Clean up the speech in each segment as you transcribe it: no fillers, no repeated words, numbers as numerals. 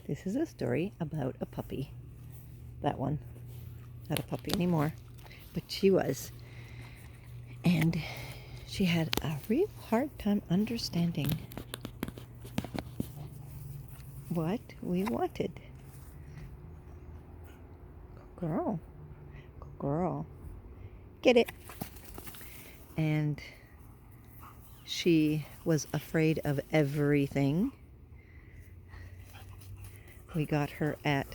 This is a story about a puppy. That one. Not a puppy anymore, but she was. And she had a real hard time understanding what we wanted. Good girl. Good girl. Get it. And she was afraid of everything. We got her at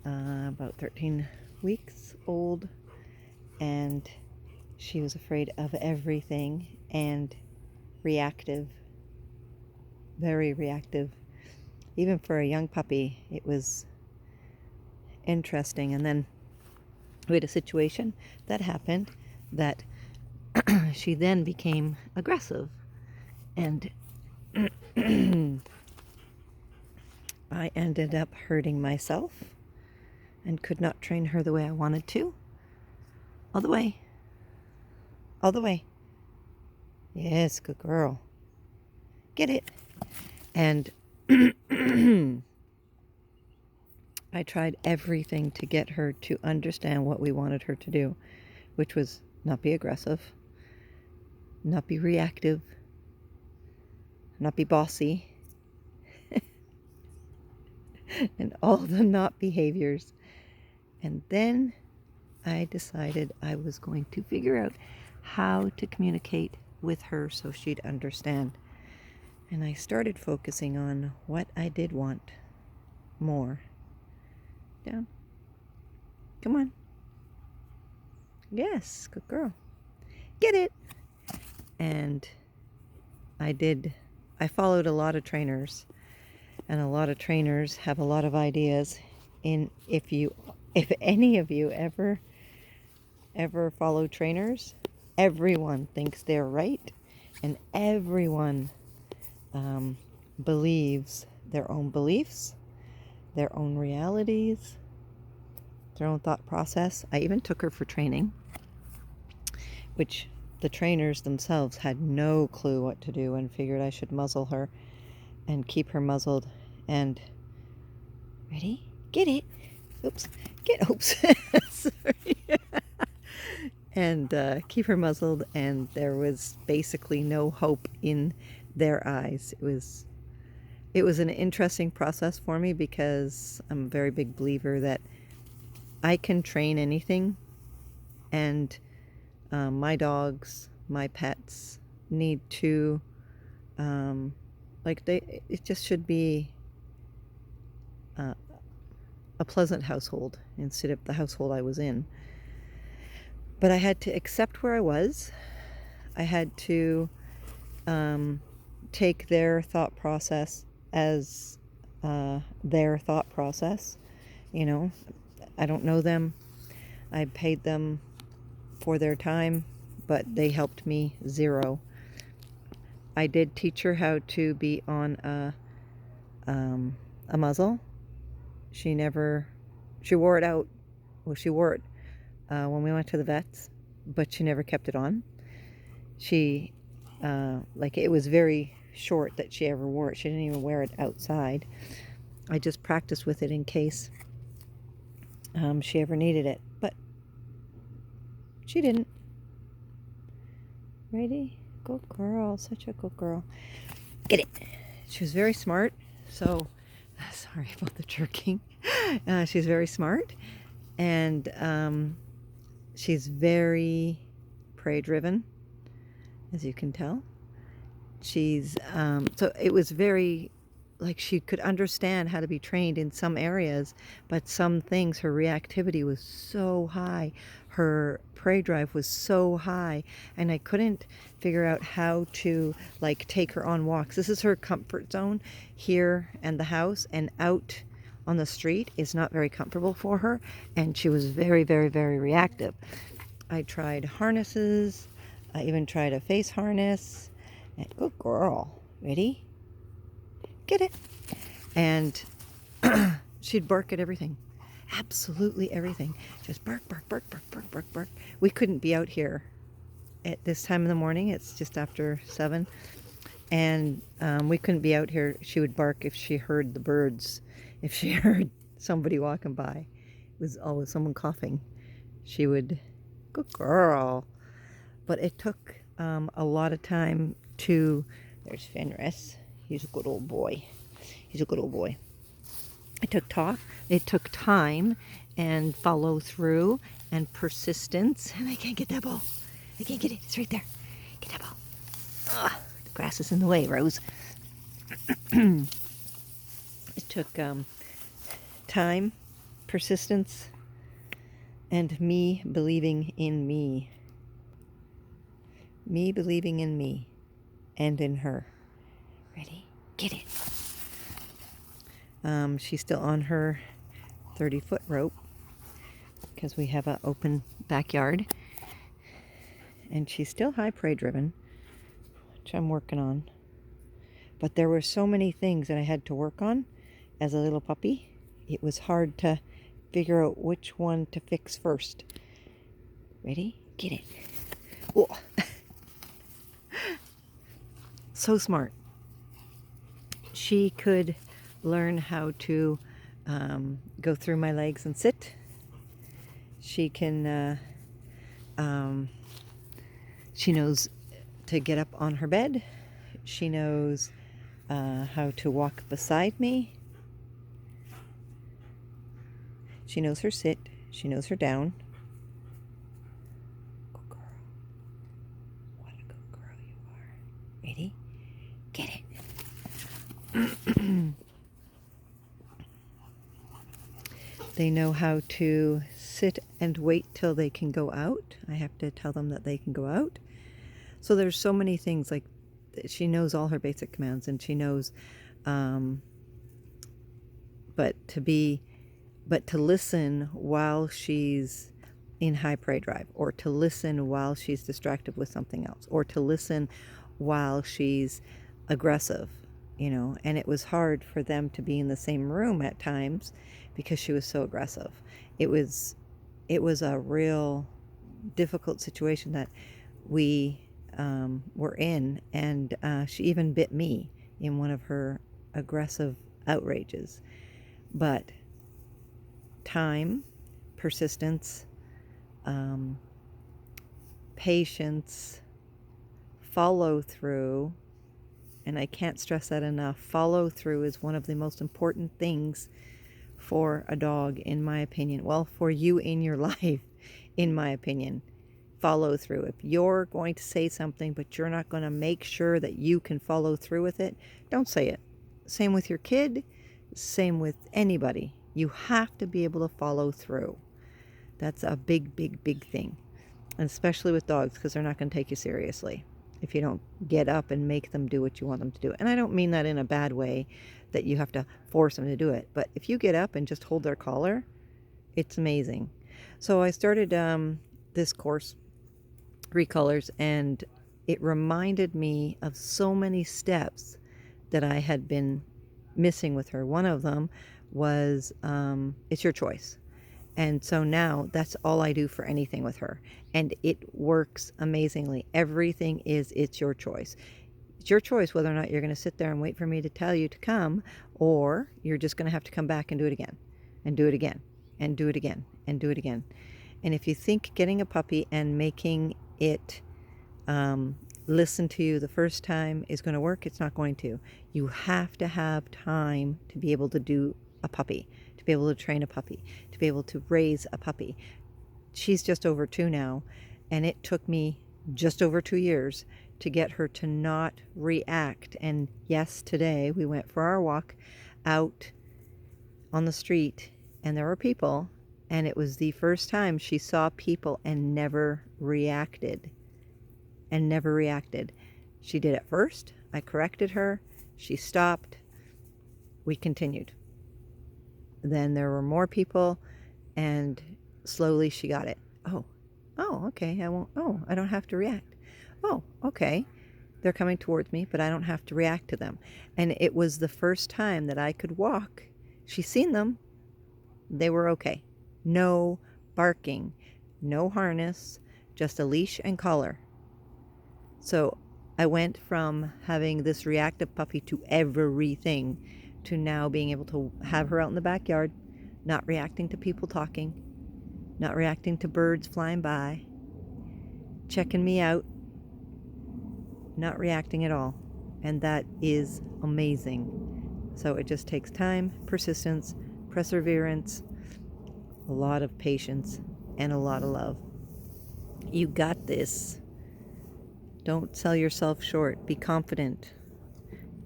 about 13 weeks old, and she was afraid of everything and reactive, very reactive. Even for a young puppy, it was interesting. And then we had a situation that happened that she then became aggressive, and I ended up hurting myself and could not train her the way I wanted to. All the way. All the way. Yes, good girl. Get it. And I tried everything to get her to understand what we wanted her to do, which was not be aggressive, not be reactive, not be bossy, and all the not behaviors. And then I decided I was going to figure out how to communicate with her so she'd understand. And I started focusing on what I did want more. Down. Come on. Yes, good girl. Get it. And I followed a lot of trainers, and a lot of trainers have a lot of ideas. If any of you ever follow trainers, everyone thinks they're right, and everyone believes their own beliefs, their own realities, their own thought process. I even took her for training, which the trainers themselves had no clue what to do, and figured I should muzzle her and keep her muzzled. And ready? Get it. Oops. Oops. Sorry. And keep her muzzled, and there was basically no hope in their eyes. It was an interesting process for me, because I'm a very big believer that I can train anything, and my dogs, my pets need to it just should be a pleasant household instead of the household I was in. But I had to accept where I was. I had to take their thought process as their thought process. You know, I don't know them. I paid them for their time, but they helped me zero. I did teach her how to be on a muzzle. She wore it out. Well, she wore it when we went to the vets, but she never kept it on. She, it was very short that she ever wore it. She didn't even wear it outside. I just practiced with it in case she ever needed it, but she didn't. Ready? Good girl. Such a good girl. Get it. She was very smart, so sorry about the jerking. She's very smart, and she's very prey driven, as you can tell. She's so it was very, she could understand how to be trained in some areas, but some things, her reactivity was so high, her prey drive was so high, and I couldn't figure out how to take her on walks. This is her comfort zone here and the house, and out on the street is not very comfortable for her, and she was very, very, very reactive. I tried harnesses. I even tried a face harness. Good girl. Ready? Get it. And she'd bark at everything. Absolutely everything. Just bark, bark, bark, bark, bark, bark, bark. We couldn't be out here at this time in the morning. It's just after 7. And we couldn't be out here. She would bark if she heard the birds, if she heard somebody walking by. It was always someone coughing. She would, good girl. But it took a lot of time to, there's Fenris. He's a good old boy. He's a good old boy. It took time and follow through and persistence. And I can't get that ball. I can't get it. It's right there. Get that ball. Ugh, the grass is in the way, Rose. It took time, persistence, and me believing in me. Me believing in me and in her. Ready? Get it. She's still on her 30-foot rope because we have an open backyard. And she's still high prey driven, which I'm working on. But there were so many things that I had to work on as a little puppy. It was hard to figure out which one to fix first. Ready? Get it. Oh. So smart. She could learn how to go through my legs and sit. She can, she knows to get up on her bed. She knows how to walk beside me. She knows her sit. She knows her down. Good girl. What a good girl you are. Ready? Get it. They know how to sit and wait till they can go out. I have to tell them that they can go out. So there's so many things, like she knows all her basic commands, and she knows but to listen while she's in high prey drive, or to listen while she's distracted with something else, or to listen while she's aggressive, you know. And it was hard for them to be in the same room at times because she was so aggressive. It was a real difficult situation that we were in, and she even bit me in one of her aggressive outrages. But time, persistence, patience, follow through, and I can't stress that enough. Follow through is one of the most important things for a dog, in my opinion. Well, for you in your life, in my opinion. Follow through. If you're going to say something but you're not going to make sure that you can follow through with it, don't say it. Same with your kid, same with anybody. You have to be able to follow through. That's a big, big, big thing. And especially with dogs, because they're not going to take you seriously if you don't get up and make them do what you want them to do. And I don't mean that in a bad way, that you have to force them to do it. But if you get up and just hold their collar, it's amazing. So I started this course, 3 Colors, and it reminded me of so many steps that I had been missing with her. One of them was it's your choice. And so now that's all I do for anything with her. And it works amazingly. Everything is, it's your choice. It's your choice whether or not you're going to sit there and wait for me to tell you to come, or you're just going to have to come back and do it again, and do it again, and do it again, and do it again. And if you think getting a puppy and making it listen to you the first time is going to work, it's not going to. You have to have time to be able to do a puppy, to be able to train a puppy, to be able to raise a puppy. She's just over 2 now, and it took me just over 2 years to get her to not react. And yes, today we went for our walk out on the street, and there were people, and it was the first time she saw people and never reacted. She did it first. I corrected her. She stopped. We continued. Then there were more people, and slowly she got it. Oh, okay. I don't have to react. Oh, okay. They're coming towards me, but I don't have to react to them. And it was the first time that I could walk. She's seen them. They were okay. No barking, no harness, just a leash and collar. So I went from having this reactive puppy to everything to now being able to have her out in the backyard, not reacting to people talking, not reacting to birds flying by, checking me out, not reacting at all. And that is amazing. So it just takes time, persistence, perseverance, a lot of patience, and a lot of love. You got this. Don't sell yourself short. Be confident.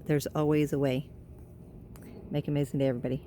There's always a way. Make an amazing day, everybody.